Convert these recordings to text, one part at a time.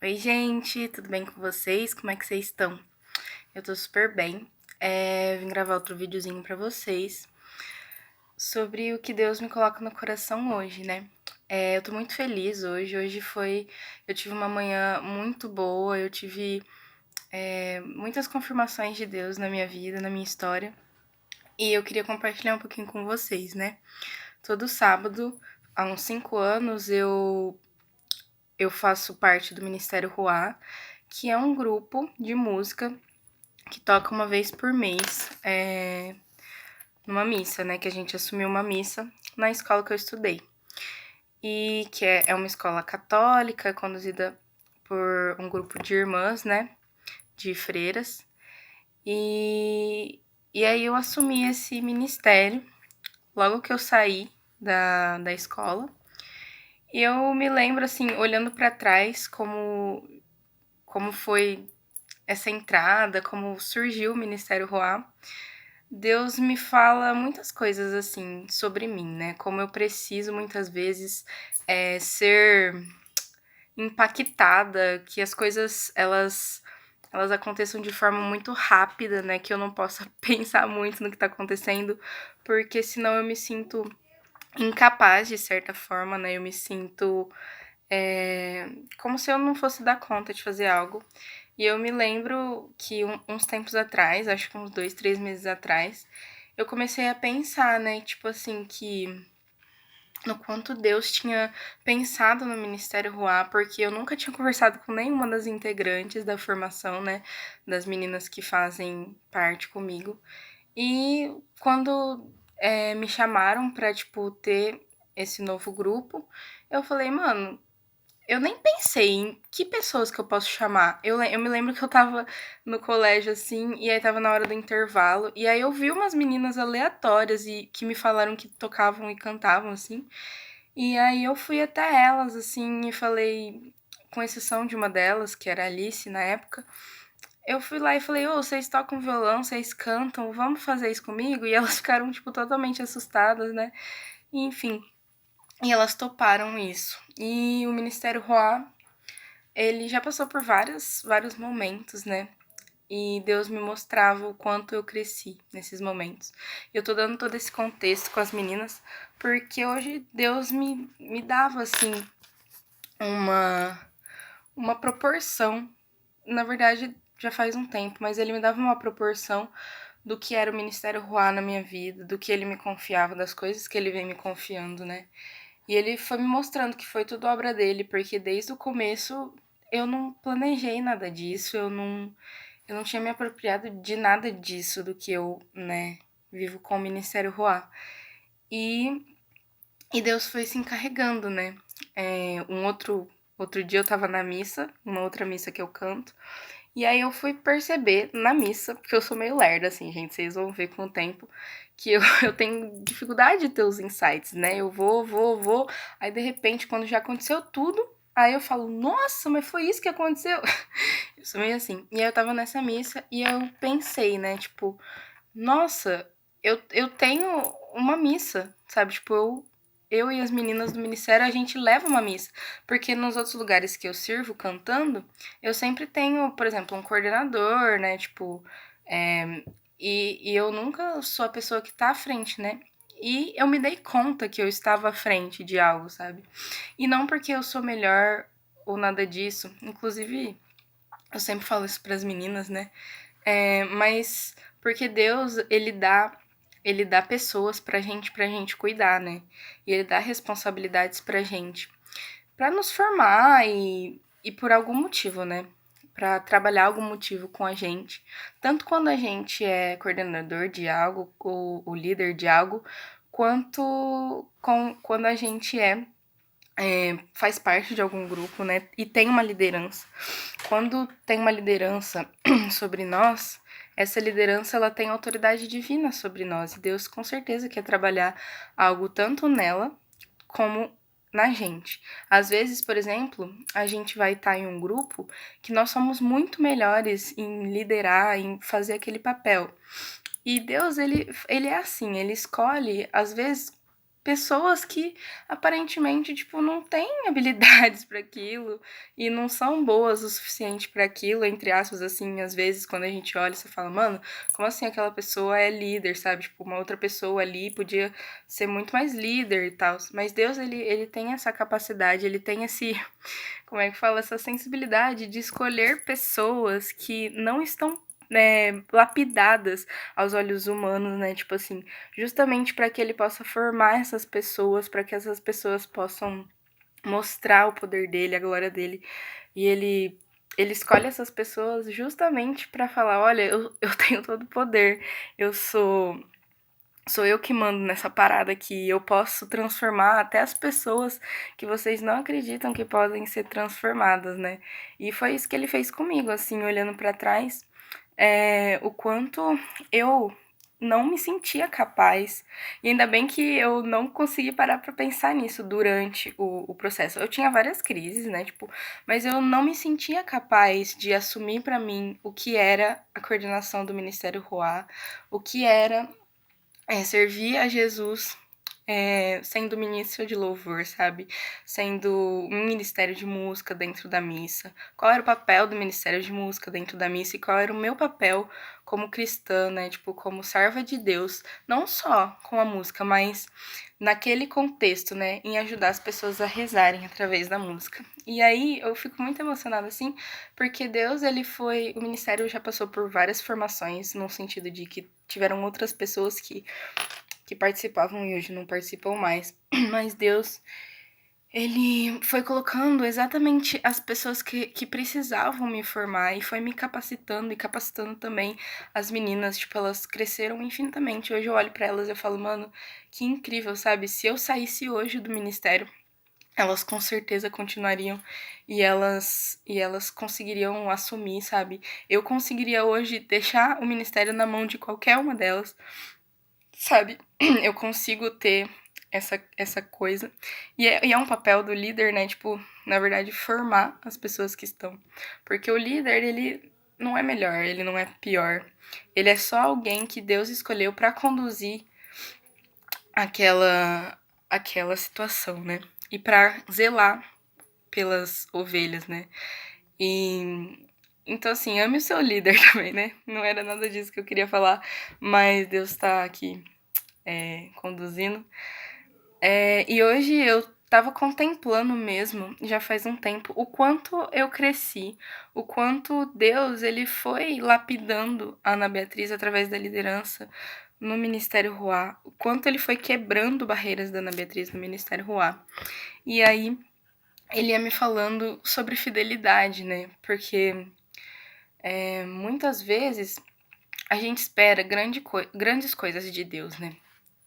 Oi, gente, tudo bem com vocês? Como é que vocês estão? Eu tô super bem. Vim gravar outro videozinho pra vocês sobre o que Deus me coloca no coração hoje, né? Eu tô muito feliz hoje. Eu tive uma manhã muito boa, eu tive muitas confirmações de Deus na minha vida, na minha história. E eu queria compartilhar um pouquinho com vocês, né? Todo sábado, há uns 5 anos, eu faço parte do Ministério Ruá, que é um grupo de música que toca uma vez por mês, numa missa, né? Que a gente assumiu uma missa na escola que eu estudei. E que é uma escola católica, conduzida por um grupo de irmãs, né? De freiras. E aí eu assumi esse ministério logo que eu saí da escola. E eu me lembro, assim, olhando para trás, como foi essa entrada, como surgiu o Ministério Roá. Deus me fala muitas coisas assim sobre mim, né? Como eu preciso muitas vezes ser impactada, que as coisas elas aconteçam de forma muito rápida, né? Que eu não possa pensar muito no que tá acontecendo, porque senão eu me sinto incapaz de certa forma, né? Eu me sinto como se eu não fosse dar conta de fazer algo. E eu me lembro que uns tempos atrás, acho que uns 2, 3 meses atrás, eu comecei a pensar, né, tipo assim, que no quanto Deus tinha pensado no Ministério Ruá, porque eu nunca tinha conversado com nenhuma das integrantes da formação, né, das meninas que fazem parte comigo. E quando me chamaram pra, tipo, ter esse novo grupo, eu falei, mano, eu nem pensei em que pessoas que eu posso chamar. Eu me lembro que eu estava no colégio, assim, e aí estava na hora do intervalo, e aí eu vi umas meninas aleatórias e que me falaram que tocavam e cantavam, assim. E aí eu fui até elas, assim, e falei, com exceção de uma delas, que era a Alice na época, eu fui lá e falei, ô, vocês tocam violão, vocês cantam, vamos fazer isso comigo? E elas ficaram, tipo, totalmente assustadas, né? E, enfim, e elas toparam isso. E o Ministério Roá ele já passou por vários momentos, né? E Deus me mostrava o quanto eu cresci nesses momentos. Eu tô dando todo esse contexto com as meninas, porque hoje Deus me dava, assim, uma, uma proporção. Na verdade, já faz um tempo, mas ele me dava uma proporção do que era o Ministério Ruá na minha vida, do que ele me confiava, das coisas que ele vem me confiando, né? E ele foi me mostrando que foi tudo obra dele, porque desde o começo eu não planejei nada disso, eu não tinha me apropriado de nada disso do que eu, né, vivo com o Ministério Roá. E, e Deus foi se encarregando, né? Outro dia eu tava na missa, uma outra missa que eu canto, e aí eu fui perceber na missa, porque eu sou meio lerda, assim, gente, vocês vão ver com o tempo, que eu tenho dificuldade de ter os insights, né? Eu vou, aí de repente, quando já aconteceu tudo, aí eu falo, nossa, mas foi isso que aconteceu? Eu sou meio assim. E aí eu tava nessa missa e eu pensei, né, tipo, nossa, eu tenho uma missa, sabe? Tipo, eu e as meninas do ministério, a gente leva uma missa. Porque nos outros lugares que eu sirvo cantando, eu sempre tenho, por exemplo, um coordenador, né? Tipo, e eu nunca sou a pessoa que tá à frente, né? E eu me dei conta que eu estava à frente de algo, sabe? E não porque eu sou melhor ou nada disso. Inclusive, eu sempre falo isso pras meninas, né? Mas porque Deus, ele dá pessoas pra gente cuidar, né? E ele dá responsabilidades pra nos formar e por algum motivo, né? Pra trabalhar algum motivo com a gente. Tanto quando a gente é coordenador de algo, ou o líder de algo, quanto quando a gente faz parte de algum grupo, né? E tem uma liderança. Quando tem uma liderança sobre nós, essa liderança ela tem autoridade divina sobre nós. E Deus com certeza quer trabalhar algo tanto nela como na gente. Às vezes, por exemplo, a gente vai estar em um grupo que nós somos muito melhores em liderar, em fazer aquele papel. E Deus, ele é assim, ele escolhe, às vezes, pessoas que aparentemente, tipo, não têm habilidades para aquilo e não são boas o suficiente para aquilo, entre aspas, assim, às vezes quando a gente olha, você fala, mano, como assim aquela pessoa é líder, sabe? Tipo, uma outra pessoa ali podia ser muito mais líder e tal. Mas Deus, ele tem essa capacidade, ele tem esse, como é que fala, essa sensibilidade de escolher pessoas que não estão lapidadas aos olhos humanos, né? Tipo assim, justamente para que ele possa formar essas pessoas, para que essas pessoas possam mostrar o poder dele, a glória dele. E ele escolhe essas pessoas justamente para falar, olha, eu tenho todo o poder. Eu sou eu que mando nessa parada aqui. Eu posso transformar até as pessoas que vocês não acreditam que podem ser transformadas, né? E foi isso que ele fez comigo, assim, olhando para trás, o quanto eu não me sentia capaz. E ainda bem que eu não consegui parar pra pensar nisso durante o processo. Eu tinha várias crises, né? Tipo, mas eu não me sentia capaz de assumir pra mim o que era a coordenação do Ministério Ruá, o que era servir a Jesus sendo ministro de louvor, sabe? Sendo um ministério de música dentro da missa. Qual era o papel do ministério de música dentro da missa e qual era o meu papel como cristã, né? Tipo, como serva de Deus, não só com a música, mas naquele contexto, né? Em ajudar as pessoas a rezarem através da música. E aí eu fico muito emocionada assim, porque Deus, o ministério já passou por várias formações, no sentido de que tiveram outras pessoas que participavam e hoje não participam mais. Mas Deus, ele foi colocando exatamente as pessoas que precisavam me formar e foi me capacitando e capacitando também as meninas. Tipo, elas cresceram infinitamente. Hoje eu olho pra elas e eu falo, mano, que incrível, sabe? Se eu saísse hoje do ministério, elas com certeza continuariam e elas conseguiriam assumir, sabe? Eu conseguiria hoje deixar o ministério na mão de qualquer uma delas, sabe? Eu consigo ter essa coisa. E é um papel do líder, né? Tipo, na verdade, formar as pessoas que estão. Porque o líder, ele não é melhor, ele não é pior. Ele é só alguém que Deus escolheu para conduzir aquela situação, né? E para zelar pelas ovelhas, né? E então assim, ame o seu líder também, né? Não era nada disso que eu queria falar, mas Deus tá aqui conduzindo. E hoje eu tava contemplando mesmo, já faz um tempo, o quanto eu cresci, o quanto Deus ele foi lapidando a Ana Beatriz através da liderança no Ministério Ruá, o quanto ele foi quebrando barreiras da Ana Beatriz no Ministério Ruá. E aí ele ia me falando sobre fidelidade, né? Porque muitas vezes a gente espera grandes coisas de Deus, né?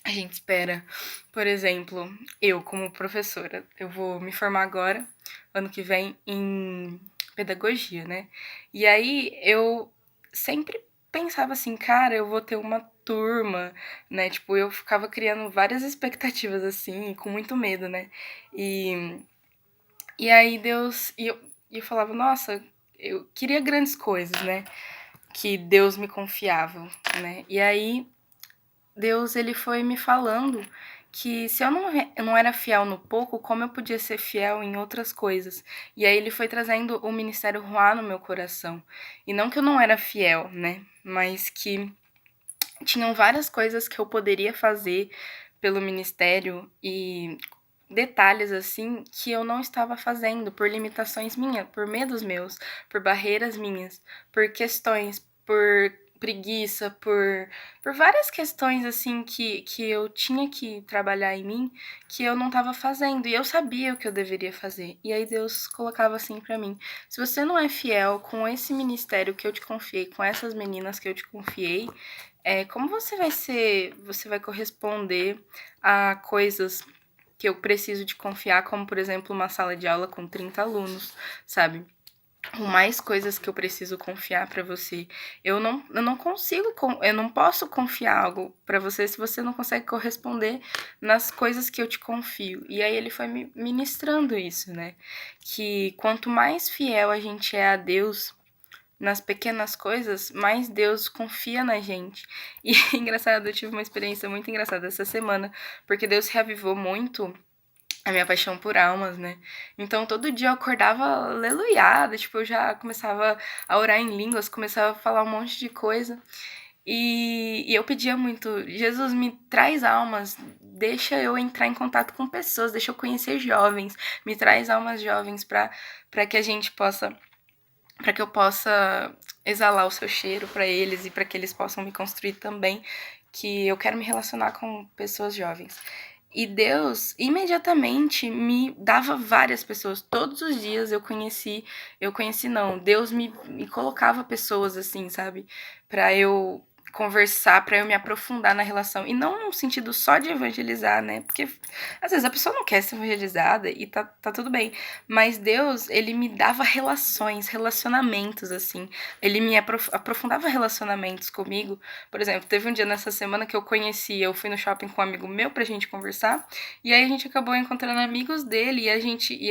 A gente espera, por exemplo, eu como professora, eu vou me formar agora, ano que vem, em pedagogia, né? E aí eu sempre pensava assim, cara, eu vou ter uma turma, né? Tipo, eu ficava criando várias expectativas assim, com muito medo, né? E, e aí Deus. E eu falava, nossa, eu queria grandes coisas, né? Que Deus me confiava, né? E aí Deus ele foi me falando que se eu não era fiel no pouco, como eu podia ser fiel em outras coisas. E aí ele foi trazendo o Ministério Ruá no meu coração. E não que eu não era fiel, né? Mas que tinham várias coisas que eu poderia fazer pelo ministério e detalhes assim que eu não estava fazendo por limitações minhas, por medos meus, por barreiras minhas, por questões, por preguiça, por várias questões assim que eu tinha que trabalhar em mim que eu não estava fazendo e eu sabia o que eu deveria fazer. E aí Deus colocava assim para mim: se você não é fiel com esse ministério que eu te confiei, com essas meninas que eu te confiei, como você vai corresponder a coisas que eu preciso de confiar, como por exemplo uma sala de aula com 30 alunos, sabe? Com mais coisas que eu preciso confiar para você. Eu não consigo, eu não posso confiar algo para você se você não consegue corresponder nas coisas que eu te confio. E aí ele foi me ministrando isso, né? Que quanto mais fiel a gente é a Deus, nas pequenas coisas, mais Deus confia na gente. E engraçado, eu tive uma experiência muito engraçada essa semana, porque Deus reavivou muito a minha paixão por almas, né? Então todo dia eu acordava aleluiada, tipo, eu já começava a orar em línguas, começava a falar um monte de coisa. E eu pedia muito, Jesus, me traz almas, deixa eu entrar em contato com pessoas, deixa eu conhecer jovens, me traz almas jovens para que a gente possa, para que eu possa exalar o seu cheiro para eles e para que eles possam me construir também, que eu quero me relacionar com pessoas jovens. E Deus imediatamente me dava várias pessoas. Todos os dias eu conheci não, Deus me colocava pessoas assim, sabe? Pra eu conversar, pra eu me aprofundar na relação. E não no sentido só de evangelizar, né? Porque às vezes a pessoa não quer ser evangelizada e tá tudo bem. Mas Deus, ele me dava relações, relacionamentos, assim. Ele me aprofundava relacionamentos comigo. Por exemplo, teve um dia nessa semana que eu fui no shopping com um amigo meu pra gente conversar, e aí a gente acabou encontrando amigos dele, e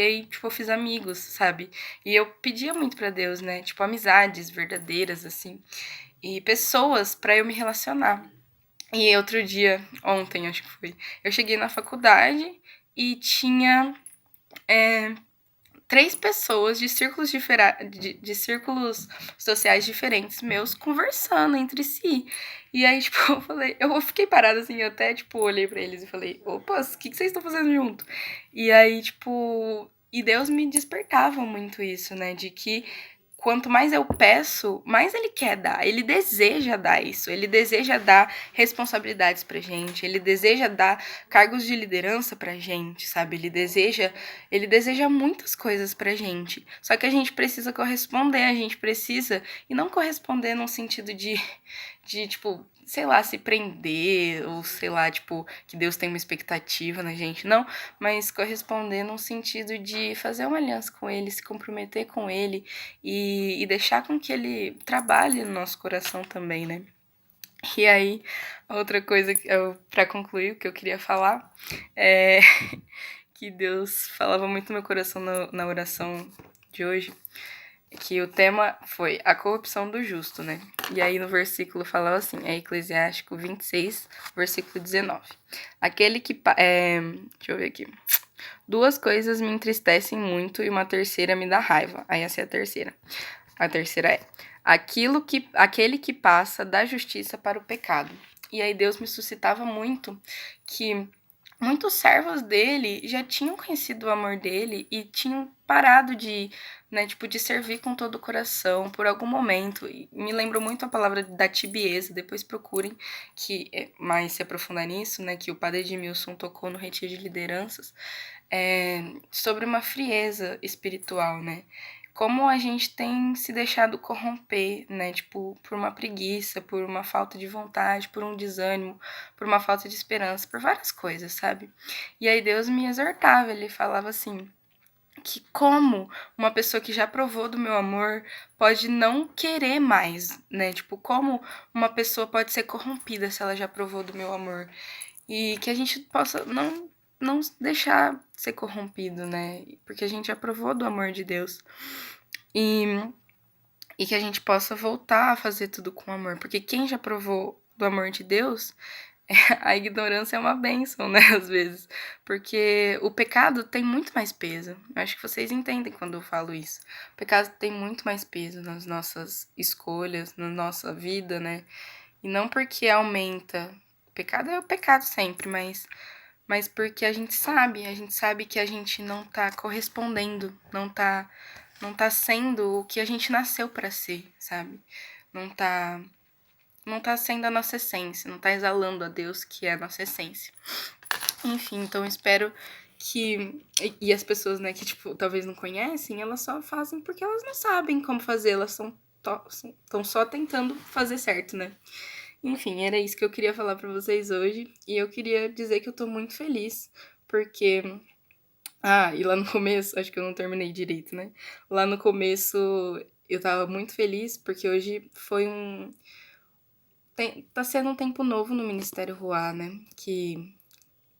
aí, tipo, eu fiz amigos, sabe? E eu pedia muito pra Deus, né? Tipo, amizades verdadeiras, assim, e pessoas pra eu me relacionar. E outro dia, ontem acho que foi, eu cheguei na faculdade e tinha três pessoas de círculos sociais diferentes meus conversando entre si. E aí, tipo, eu fiquei parada assim, eu até, tipo, olhei pra eles e falei, opa, o que vocês estão fazendo junto? E aí, tipo, e Deus me despertava muito isso, né, de que quanto mais eu peço, mais ele quer dar. Ele deseja dar isso. Ele deseja dar responsabilidades pra gente. Ele deseja dar cargos de liderança pra gente, sabe? Ele deseja muitas coisas pra gente. Só que a gente precisa corresponder, a gente precisa, e não corresponder num sentido de tipo, sei lá, se prender, ou sei lá, tipo, que Deus tem uma expectativa na gente, não, mas corresponder num sentido de fazer uma aliança com Ele, se comprometer com Ele e deixar com que Ele trabalhe no nosso coração também, né? E aí, a outra coisa, para concluir, o que eu queria falar é que Deus falava muito no meu coração na oração de hoje, que o tema foi a corrupção do justo, né? E aí no versículo falava assim, é Eclesiástico 26, versículo 19. Aquele que... deixa eu ver aqui. Duas coisas me entristecem muito e uma terceira me dá raiva. Aí essa é a terceira. A terceira é aquele que passa da justiça para o pecado. E aí Deus me suscitava muito que muitos servos dele já tinham conhecido o amor dele e tinham parado de, né, tipo, de servir com todo o coração por algum momento. E me lembrou muito a palavra da tibieza, depois procurem, que mais se aprofundar nisso, né, que o padre Edmilson tocou no Retiro de Lideranças, sobre uma frieza espiritual, né? Como a gente tem se deixado corromper, né? Tipo, por uma preguiça, por uma falta de vontade, por um desânimo, por uma falta de esperança, por várias coisas, sabe? E aí Deus me exortava, ele falava assim, que como uma pessoa que já provou do meu amor pode não querer mais, né? Tipo, como uma pessoa pode ser corrompida se ela já provou do meu amor. E que a gente possa não deixar ser corrompido, né? Porque a gente já provou do amor de Deus. E, e que a gente possa voltar a fazer tudo com amor. Porque quem já provou do amor de Deus, a ignorância é uma bênção, né? Às vezes. Porque o pecado tem muito mais peso. Eu acho que vocês entendem quando eu falo isso. O pecado tem muito mais peso nas nossas escolhas, na nossa vida, né? E não porque aumenta. O pecado é o pecado sempre, mas porque a gente sabe que a gente não tá correspondendo, não tá sendo o que a gente nasceu para ser, sabe? Não tá não tá sendo a nossa essência, não tá exalando a Deus que é a nossa essência. Enfim, então eu espero que e as pessoas, né, que tipo, talvez não conhecem, elas só fazem porque elas não sabem como fazer, elas estão só tentando fazer certo, né? Enfim, era isso que eu queria falar pra vocês hoje. E eu queria dizer que eu tô muito feliz, porque. Ah, e lá no começo, acho que eu não terminei direito, né? Lá no começo eu tava muito feliz, porque hoje foi um. Tá sendo um tempo novo no Ministério Ruá, né? Que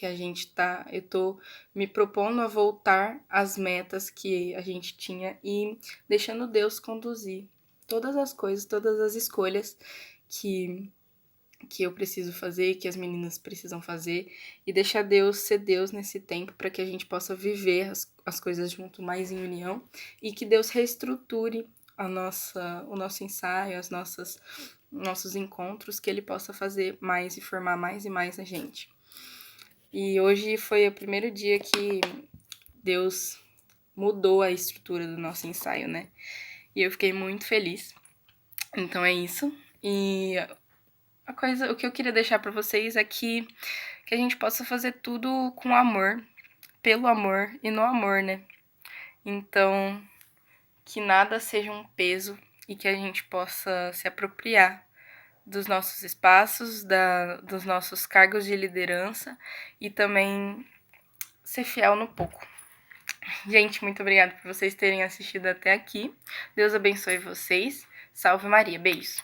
a gente tá. Eu tô me propondo a voltar às metas que a gente tinha e deixando Deus conduzir todas as coisas, todas as escolhas que eu preciso fazer, que as meninas precisam fazer, e deixar Deus ser Deus nesse tempo para que a gente possa viver as coisas junto mais em união e que Deus reestruture o nosso ensaio, nossos encontros, que Ele possa fazer mais e formar mais e mais a gente. E hoje foi o primeiro dia que Deus mudou a estrutura do nosso ensaio, né? E eu fiquei muito feliz. Então é isso. E o que eu queria deixar pra vocês é que a gente possa fazer tudo com amor, pelo amor e no amor, né? Então, que nada seja um peso e que a gente possa se apropriar dos nossos espaços, dos nossos cargos de liderança e também ser fiel no pouco. Gente, muito obrigada por vocês terem assistido até aqui. Deus abençoe vocês. Salve Maria. Beijos.